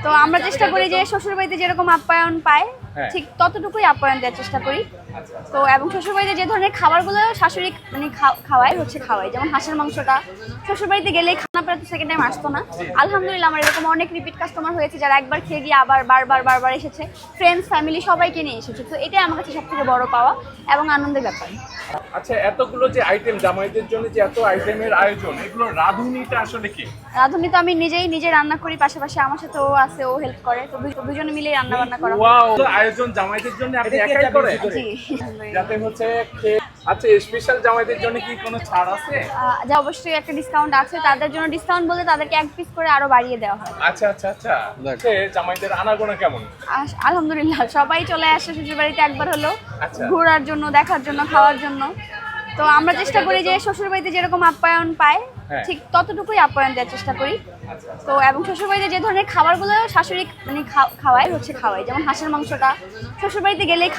তো আমরা চেষ্টা করি যে শ্বশুরবাড়িতে যেরকম আপ্যায়ন পায় হ্যাঁ। ঠিক ততটুকুই আপ্যায়ন দেওয়ার চেষ্টা করি। তো এবং শ্বশুরবাড়িতে যে ধরনের খাবারগুলো শাশুড়ি মানে খাওয়াই যেমন হাঁসের মাংসটা শ্বশুরবাড়িতে গেলেই খানা পেলে তো সেকেন্ড টাইম আসতো না। আলহামদুলিল্লাহ আমার এরকম অনেক রিপিট কাস্টমার হয়েছে যারা একবার খেয়ে গিয়ে আবার বারবার এসেছে, ফ্রেন্ডস ফ্যামিলি সবাইকে নিয়ে এসেছে। তো এটাই আমার কাছে সবথেকে বড় পাওয়া এবং আনন্দের ব্যাপার। আচ্ছা, এতগুলো যে আইটেম, জামাইদের জন্য যে এত আইটেমের আয়োজন, এগুলো রাঁধুনিটা আসলে কি? রাঁধুনি তো আমি নিজে রান্না করি, পাশাপাশি আমার সাথে ও আছে, ও হেল্প করে। তো দুজনে মিলেই রান্না বান্না করা হয়। ওয়াও, আয়োজন জামাইদের জন্য আপনি একাই করেন? জি। যাতে হচ্ছে আচ্ছা, স্পেশাল জামাইদের জন্য কি কোনো ছাড় আছে? যা অবশ্যই একটা ডিসকাউন্ট আছে। তাদের জন্য ডিসকাউন্ট বলতে তাদেরকে এক পিস করে আরো বাড়িয়ে দেওয়া হয়। আচ্ছা, জামাইদের আনাগোনা কেমন? আলহামদুলিল্লাহ সবাই চলে আসে শ্বশুর বাড়িতে একবার হলো আচ্ছা। ঘোরার জন্য, দেখার জন্য, খাওয়ার জন্য। তো আমরা চেষ্টা করি যে শ্বশুর বাড়িতে যেরকম আপ্যায়ন পায় হ্যাঁ। ঠিক ততটুকুই আপ্যায়ন দেওয়ার চেষ্টা করি। তো এবং শ্বশুর বাড়িতে যে ধরনের খাবারগুলো শাশুড়ি মানে খাওয়াই যেমন হাঁসের মাংসটা শ্বশুর বাড়িতে গেলেই